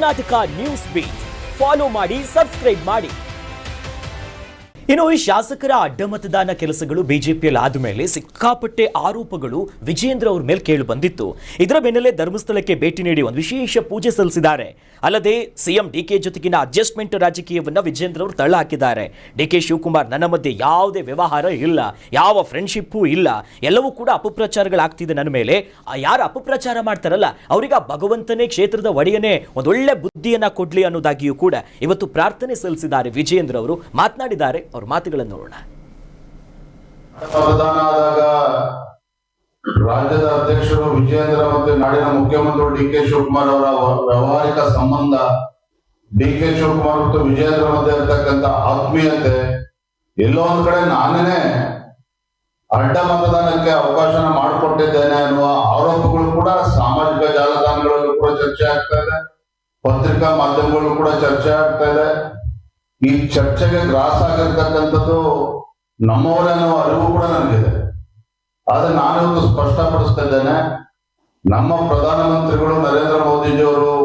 Karnataka news beat follow ಮಾಡಿ, subscribe ಮಾಡಿ. ಇನ್ನು ಈ ಶಾಸಕರ ಅಡ್ಡಮತದಾನ ಕೆಲಸಗಳು ಬಿಜೆಪಿಯಲ್ಲಿ ಆದ ಮೇಲೆ ಸಿಕ್ಕಾಪಟ್ಟೆ ಆರೋಪಗಳು ವಿಜೇಂದ್ರ ಅವರ ಮೇಲೆ ಕೇಳಿ ಬಂದಿತ್ತು. ಇದರ ಬೆನ್ನಲ್ಲೇ ಧರ್ಮಸ್ಥಳಕ್ಕೆ ಭೇಟಿ ನೀಡಿ ಒಂದು ವಿಶೇಷ ಪೂಜೆ ಸಲ್ಲಿಸಿದ್ದಾರೆ. ಅಲ್ಲದೆ ಸಿಎಂ ಡಿಕೆ ಜೊತೆಗಿನ ಅಡ್ಜಸ್ಟ್ಮೆಂಟ್ ರಾಜಕೀಯವನ್ನ ವಿಜೇಂದ್ರ ಅವರು ತಳ್ಳ ಹಾಕಿದ್ದಾರೆ. ಡಿಕೆ ಶಿವಕುಮಾರ್ ನನ್ನ ಮಧ್ಯೆ ಯಾವುದೇ ವ್ಯವಹಾರ ಇಲ್ಲ, ಯಾವ ಫ್ರೆಂಡ್ಶಿಪ್ಪೂ ಇಲ್ಲ, ಎಲ್ಲವೂ ಕೂಡ ಅಪಪ್ರಚಾರಗಳಾಗ್ತಿದೆ ನನ್ನ ಮೇಲೆ. ಯಾರು ಅಪಪ್ರಚಾರ ಮಾಡ್ತಾರಲ್ಲ ಅವರಿಗೆ ಭಗವಂತನೇ ಕ್ಷೇತ್ರದ ಒಡೆಯನೇ ಒಂದೊಳ್ಳೆ ಬುದ್ಧಿಯನ್ನ ಕೊಡ್ಲಿ ಅನ್ನೋದಾಗಿಯೂ ಕೂಡ ಇವತ್ತು ಪ್ರಾರ್ಥನೆ ಸಲ್ಲಿಸಿದ್ದಾರೆ ವಿಜೇಂದ್ರ ಅವರು. ಮಾತನಾಡಿದ್ದಾರೆ, ಅವ್ರ ಮಾತುಗಳನ್ನು ನೋಡೋಣ. ಮತದಾನ ಆದಾಗ ರಾಜ್ಯದ ಅಧ್ಯಕ್ಷರು ವಿಜೇಂದ್ರ ಮತ್ತು ನಾಡಿನ ಮುಖ್ಯಮಂತ್ರಿ ಡಿಕೆ ಶಿವಕುಮಾರ್ ಅವರ ವ್ಯಾವಹಾರಿಕ ಸಂಬಂಧ, ಡಿಕೆ ಶಿವಕುಮಾರ್ ಮತ್ತು ವಿಜೇಂದ್ರ ಮಧ್ಯೆ ಇರತಕ್ಕಂತ ಆತ್ಮೀಯತೆ, ಎಲ್ಲೋ ಒಂದ್ ಕಡೆ ನಾನೇ ಅಡ್ಡ ಮತದಾನಕ್ಕೆ ಅವಕಾಶನ ಮಾಡಿಕೊಟ್ಟಿದ್ದೇನೆ ಅನ್ನುವ ಆರೋಪಗಳು ಕೂಡ ಸಾಮಾಜಿಕ ಜಾಲತಾಣಗಳಲ್ಲೂ ಕೂಡ ಚರ್ಚೆ ಆಗ್ತಾ ಇದೆ, ಪತ್ರಿಕಾ ಮಾಧ್ಯಮಗಳು ಕೂಡ ಚರ್ಚೆ ಆಗ್ತಾ ಇದೆ. ಈ ಚರ್ಚೆಗೆ ಗ್ರಾಸ ಆಗಿರ್ತಕ್ಕಂಥದ್ದು ನಮ್ಮವರೇ ಅನ್ನೋ ಅರಿವು ಕೂಡ ನನಗಿದೆ. ಆದ್ರೆ ನಾನಿವತ್ತು ಸ್ಪಷ್ಟಪಡಿಸ್ತಾ ಇದ್ದೇನೆ, ನಮ್ಮ ಪ್ರಧಾನಮಂತ್ರಿಗಳು ನರೇಂದ್ರ ಮೋದಿಜಿಯವರು,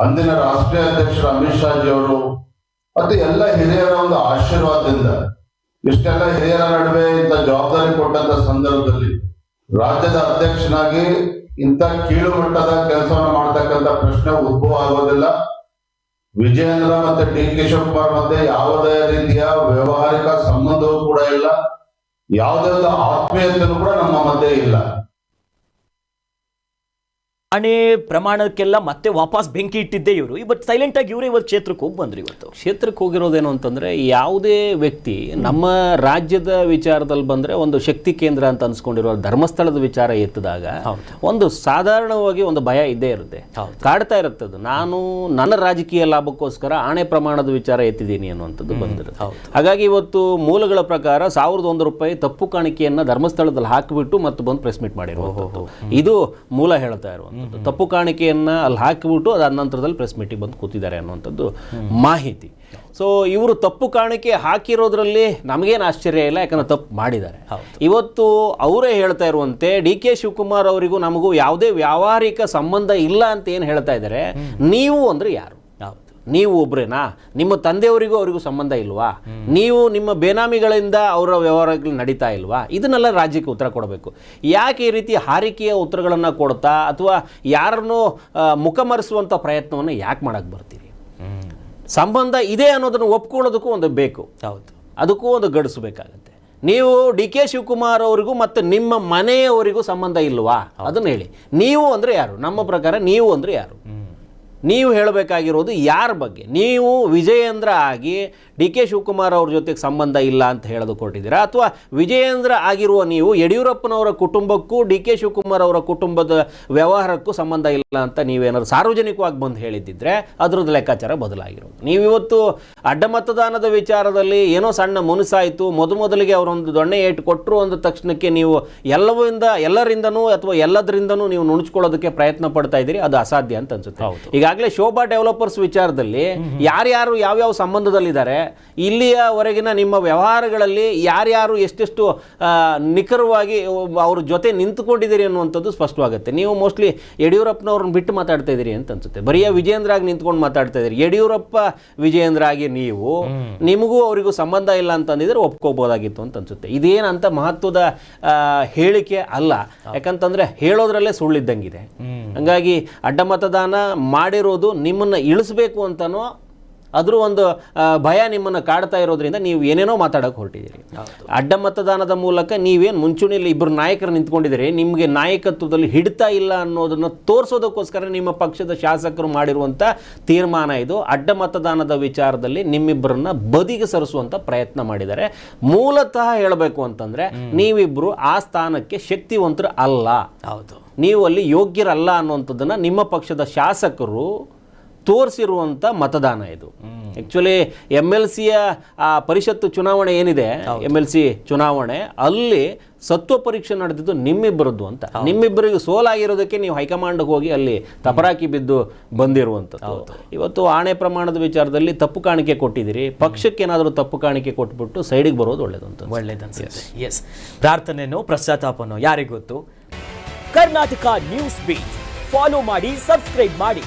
ಅಂದಿನ ರಾಷ್ಟ್ರೀಯ ಅಧ್ಯಕ್ಷರು ಅಮಿತ್ ಶಾಜಿ ಅವರು ಮತ್ತೆ ಎಲ್ಲ ಹಿರಿಯರ ಒಂದು ಆಶೀರ್ವಾದದಿಂದ, ಇಷ್ಟೆಲ್ಲ ಹಿರಿಯರ ನಡುವೆ ಇಂಥ ಜವಾಬ್ದಾರಿ ಕೊಟ್ಟಂತ ಸಂದರ್ಭದಲ್ಲಿ ರಾಜ್ಯದ ಅಧ್ಯಕ್ಷನಾಗಿ ಇಂಥ ಕೀಳು ಮಟ್ಟದ ಕೆಲಸವನ್ನು ಮಾಡ್ತಕ್ಕಂಥ ಪ್ರಶ್ನೆ ಉದ್ಭವ ಆಗೋದಿಲ್ಲ. ವಿಜೇಂದ್ರ ಮತ್ತೆ ಡಿ ಕೆ ಶಿವಕುಮಾರ್ ಮಧ್ಯೆ ಯಾವುದೇ ರೀತಿಯ ವ್ಯಾವಹಾರಿಕ ಸಂಬಂಧವೂ ಕೂಡ ಇಲ್ಲ, ಯಾವುದೇ ಒಂದು ಆತ್ಮೀಯತೆಯೂ ಕೂಡ ನಮ್ಮ ಮಧ್ಯೆ ಇಲ್ಲ. ಹಣೆ ಪ್ರಮಾಣಕ್ಕೆಲ್ಲ ಮತ್ತೆ ವಾಪಸ್ ಬೆಂಕಿ ಇಟ್ಟಿದ್ದೆ ಇವರು. ಇವತ್ತು ಸೈಲೆಂಟ್ ಆಗಿ ಇವರೇ ಇವತ್ತು ಕ್ಷೇತ್ರಕ್ಕೆ ಹೋಗಿ ಬಂದ್ರು. ಇವತ್ತು ಕ್ಷೇತ್ರಕ್ಕೆ ಹೋಗಿರೋದೇನು ಅಂತಂದ್ರೆ, ಯಾವುದೇ ವ್ಯಕ್ತಿ ನಮ್ಮ ರಾಜ್ಯದ ವಿಚಾರದಲ್ಲಿ ಬಂದ್ರೆ ಒಂದು ಶಕ್ತಿ ಕೇಂದ್ರ ಅಂತ ಅನ್ಸ್ಕೊಂಡಿರೋ ಧರ್ಮಸ್ಥಳದ ವಿಚಾರ ಎತ್ತಿದಾಗ ಒಂದು ಸಾಧಾರಣವಾಗಿ ಒಂದು ಭಯ ಇದ್ದೇ ಇರುತ್ತೆ, ಕಾಡ್ತಾ ಇರುತ್ತೆ. ಅದು ನಾನು ನನ್ನ ರಾಜಕೀಯ ಲಾಭಕ್ಕೋಸ್ಕರ ಆಣೆ ಪ್ರಮಾಣದ ವಿಚಾರ ಎತ್ತಿದ್ದೀನಿ ಅನ್ನುವಂಥದ್ದು ಬಂದಿರುತ್ತೆ. ಹಾಗಾಗಿ ಇವತ್ತು ಮೂಲಗಳ ಪ್ರಕಾರ 1001 ರೂಪಾಯಿ ತಪ್ಪು ಕಾಣಿಕೆಯನ್ನ ಧರ್ಮಸ್ಥಳದಲ್ಲಿ ಹಾಕಿಬಿಟ್ಟು ಮತ್ತೆ ಬಂದು ಪ್ರೆಸ್ ಮೀಟ್ ಮಾಡಿರುವಂಥದ್ದು. ಇದು ಮೂಲ ಹೇಳ್ತಾ ಇರುವಂಥದ್ದು. ತಪ್ಪು ಕಾಣಿಕೆಯನ್ನ ಅಲ್ಲಿ ಹಾಕಿಬಿಟ್ಟು ಅದಾದ ನಂತರದಲ್ಲಿ ಪ್ರೆಸ್ ಮೀಟಿಂಗ್ ಬಂದು ಕೂತಿದ್ದಾರೆ ಅನ್ನುವಂಥದ್ದು ಮಾಹಿತಿ. ಸೊ ಇವರು ತಪ್ಪು ಕಾಣಿಕೆ ಹಾಕಿರೋದ್ರಲ್ಲಿ ನಮಗೇನು ಆಶ್ಚರ್ಯ ಇಲ್ಲ, ಯಾಕಂದ್ರೆ ತಪ್ಪು ಮಾಡಿದ್ದಾರೆ. ಇವತ್ತು ಅವರೇ ಹೇಳ್ತಾ ಇರುವಂತೆ ಡಿ ಕೆ ಶಿವಕುಮಾರ್ ಅವರಿಗೂ ನಮಗೂ ಯಾವುದೇ ವ್ಯಾವಹಾರಿಕ ಸಂಬಂಧ ಇಲ್ಲ ಅಂತ ಏನು ಹೇಳ್ತಾ ಇದ್ದಾರೆ. ನೀವು ಅಂದ್ರೆ ಯಾರು? ನೀವು ಒಬ್ರೇನಾ? ನಿಮ್ಮ ತಂದೆಯವರಿಗೂ ಅವರಿಗೂ ಸಂಬಂಧ ಇಲ್ವಾ? ನೀವು ನಿಮ್ಮ ಬೇನಾಮಿಗಳಿಂದ ಅವರ ವ್ಯವಹಾರಗಳು ನಡೀತಾ ಇಲ್ವಾ? ಇದನ್ನೆಲ್ಲ ರಾಜ್ಯಕ್ಕೆ ಉತ್ತರ ಕೊಡಬೇಕು. ಯಾಕೆ ಈ ರೀತಿ ಹಾರಿಕೆಯ ಉತ್ತರಗಳನ್ನು ಕೊಡ್ತಾ ಅಥವಾ ಯಾರನ್ನೋ ಮುಖಮರೆಸುವಂಥ ಪ್ರಯತ್ನವನ್ನು ಯಾಕೆ ಮಾಡಕ್ಕೆ ಬರ್ತೀರಿ? ಸಂಬಂಧ ಇದೆ ಅನ್ನೋದನ್ನು ಒಪ್ಕೊಳ್ಳೋದಕ್ಕೂ ಒಂದು ಬೇಕು, ಅದಕ್ಕೂ ಒಂದು ಗಡಿಸು ಬೇಕಾಗುತ್ತೆ. ನೀವು ಡಿ ಕೆ ಶಿವಕುಮಾರ್ ಅವರಿಗೂ ಮತ್ತು ನಿಮ್ಮ ಮನೆಯವರಿಗೂ ಸಂಬಂಧ ಇಲ್ವಾ? ಅದನ್ನು ಹೇಳಿ. ನೀವು ಅಂದರೆ ಯಾರು? ನಮ್ಮ ಪ್ರಕಾರ ನೀವು ಅಂದರೆ ಯಾರು? ನೀವು ಹೇಳಬೇಕಾಗಿರೋದು ಯಾರ ಬಗ್ಗೆ? ನೀವು ವಿಜಯೇಂದ್ರ ಆಗಿ ಡಿ ಕೆ ಶಿವಕುಮಾರ್ ಅವ್ರ ಜೊತೆಗೆ ಸಂಬಂಧ ಇಲ್ಲ ಅಂತ ಹೇಳೋದು ಕೊಟ್ಟಿದ್ದೀರಾ, ಅಥವಾ ವಿಜಯೇಂದ್ರ ಆಗಿರುವ ನೀವು ಯಡಿಯೂರಪ್ಪನವರ ಕುಟುಂಬಕ್ಕೂ ಡಿ ಕೆ ಶಿವಕುಮಾರ್ ಅವರ ಕುಟುಂಬದ ವ್ಯವಹಾರಕ್ಕೂ ಸಂಬಂಧ ಇಲ್ಲ ಅಂತ ನೀವೇನಾದ್ರು ಸಾರ್ವಜನಿಕವಾಗಿ ಬಂದು ಹೇಳಿದ್ದಿದ್ರೆ ಅದರದ್ದು ಲೆಕ್ಕಾಚಾರ ಬದಲಾಗಿರೋದು. ನೀವಿವತ್ತು ಅಡ್ಡ ಮತದಾನದ ವಿಚಾರದಲ್ಲಿ ಏನೋ ಸಣ್ಣ ಮುನಿಸಾಯಿತು, ಮೊದಲಿಗೆ ಅವರೊಂದು ದೊಣ್ಣೆ ಏಟು ಕೊಟ್ಟರು ಅಂದ ತಕ್ಷಣಕ್ಕೆ ನೀವು ಎಲ್ಲರಿಂದನೂ ಅಥವಾ ಎಲ್ಲದರಿಂದನೂ ನೀವು ನುಣುಚ್ಕೊಳ್ಳೋದಕ್ಕೆ ಪ್ರಯತ್ನ ಪಡ್ತಾ ಇದ್ದೀರಿ. ಅದು ಅಸಾಧ್ಯ ಅಂತ ಅನ್ಸುತ್ತೆ. ಈಗಾಗಲೇ ಶೋಭಾ ಡೆವಲಪರ್ಸ್ ವಿಚಾರದಲ್ಲಿ ಯಾರ್ಯಾರು ಯಾವ್ಯಾವ ಸಂಬಂಧದಲ್ಲಿದ್ದಾರೆ, ಇಲ್ಲಿಯವರೆಗಿನ ನಿಮ್ಮ ವ್ಯವಹಾರಗಳಲ್ಲಿ ಯಾರ್ಯಾರು ಎಷ್ಟೆಷ್ಟು ನಿಖರವಾಗಿ ಅವ್ರ ಜೊತೆ ನಿಂತುಕೊಂಡಿದ್ದೀರಿ ಅನ್ನುವಂಥದ್ದು ಸ್ಪಷ್ಟವಾಗುತ್ತೆ. ನೀವು ಮೋಸ್ಟ್ಲಿ ಯಡಿಯೂರಪ್ಪನವ್ರನ್ನ ಬಿಟ್ಟು ಮಾತಾಡ್ತಾ ಇದ್ದೀರಿ ಅಂತ ಅನ್ಸುತ್ತೆ. ಬರೀ ವಿಜೇಂದ್ರ ಆಗಿ ನಿಂತ್ಕೊಂಡು ಮಾತಾಡ್ತಾ ಇದ್ದೀರಿ. ಯಡಿಯೂರಪ್ಪ ವಿಜೇಂದ್ರ ಆಗಿ ನೀವು, ನಿಮಗೂ ಅವರಿಗೂ ಸಂಬಂಧ ಇಲ್ಲ ಅಂತಂದಿದ್ರೆ ಒಪ್ಕೋಬೋದಾಗಿತ್ತು ಅಂತ ಅನ್ಸುತ್ತೆ. ಇದೇನಂತ ಮಹತ್ವದ ಹೇಳಿಕೆ ಅಲ್ಲ, ಯಾಕಂತಂದ್ರೆ ಹೇಳೋದ್ರಲ್ಲೇ ಸುಳ್ಳಿದ್ದಂಗಿದೆ. ಹಂಗಾಗಿ ಅಡ್ಡ ಮತದಾನ ಮಾಡಿರೋದು ನಿಮ್ಮನ್ನು ಇಳಿಸ್ಬೇಕು ಅಂತನೋ ಅದ್ರ ಒಂದು ಭಯ ನಿಮ್ಮನ್ನು ಕಾಡ್ತಾ ಇರೋದ್ರಿಂದ ನೀವು ಏನೇನೋ ಮಾತಾಡೋಕೆ ಹೊರಟಿದ್ದೀರಿ. ಅಡ್ಡ ಮತದಾನದ ಮೂಲಕ ನೀವೇನು ಮುಂಚೂಣಿಯಲ್ಲಿ ಇಬ್ಬರು ನಾಯಕರು ನಿಂತ್ಕೊಂಡಿದ್ದೀರಿ, ನಿಮಗೆ ನಾಯಕತ್ವದಲ್ಲಿ ಹಿಡಿತಾ ಇಲ್ಲ ಅನ್ನೋದನ್ನು ತೋರಿಸೋದಕ್ಕೋಸ್ಕರ ನಿಮ್ಮ ಪಕ್ಷದ ಶಾಸಕರು ಮಾಡಿರುವಂಥ ತೀರ್ಮಾನ ಇದು. ಅಡ್ಡ ಮತದಾನದ ವಿಚಾರದಲ್ಲಿ ನಿಮ್ಮಿಬ್ಬರನ್ನ ಬದಿಗೆ ಸರಿಸುವಂಥ ಪ್ರಯತ್ನ ಮಾಡಿದ್ದಾರೆ. ಮೂಲತಃ ಹೇಳಬೇಕು ಅಂತಂದರೆ ನೀವಿಬ್ಬರು ಆ ಸ್ಥಾನಕ್ಕೆ ಶಕ್ತಿವಂತರು ಅಲ್ಲ, ನೀವು ಅಲ್ಲಿ ಯೋಗ್ಯರಲ್ಲ ಅನ್ನುವಂಥದ್ದನ್ನು ನಿಮ್ಮ ಪಕ್ಷದ ಶಾಸಕರು ತೋರಿಸಿರುವಂಥ ಮತದಾನ ಇದು. ಆ್ಯಕ್ಚುಲಿ MLCಯ ಪರಿಷತ್ತು ಚುನಾವಣೆ ಏನಿದೆ, MLC ಚುನಾವಣೆ, ಅಲ್ಲಿ ಸತ್ವ ಪರೀಕ್ಷೆ ನಡೆದಿದ್ದು ನಿಮ್ಮಿಬ್ಬರದ್ದು ಅಂತ. ನಿಮ್ಮಿಬ್ಬರಿಗೆ ಸೋಲಾಗಿರೋದಕ್ಕೆ ನೀವು ಹೈಕಮಾಂಡ್ಗೆ ಹೋಗಿ ಅಲ್ಲಿ ತಪರಾಕಿ ಬಿದ್ದು ಬಂದಿರುವಂಥದ್ದು. ಇವತ್ತು ಆಣೆ ಪ್ರಮಾಣದ ವಿಚಾರದಲ್ಲಿ ತಪ್ಪು ಕಾಣಿಕೆ ಕೊಟ್ಟಿದ್ದೀರಿ. ಪಕ್ಷಕ್ಕೆ ಏನಾದರೂ ತಪ್ಪು ಕಾಣಿಕೆ ಕೊಟ್ಬಿಟ್ಟು ಸೈಡಿಗೆ ಬರೋದು ಒಳ್ಳೇದಂತ. ಎಸ್, ಪ್ರಾರ್ಥನೆನೋ ಪಶ್ಚಾತ್ತಾಪನೋ ಯಾರಿಗೊತ್ತು. ಕರ್ನಾಟಕ ನ್ಯೂಸ್ ಬೀಟ್ ಫಾಲೋ ಮಾಡಿ, ಸಬ್ಸ್ಕ್ರೈಬ್ ಮಾಡಿ.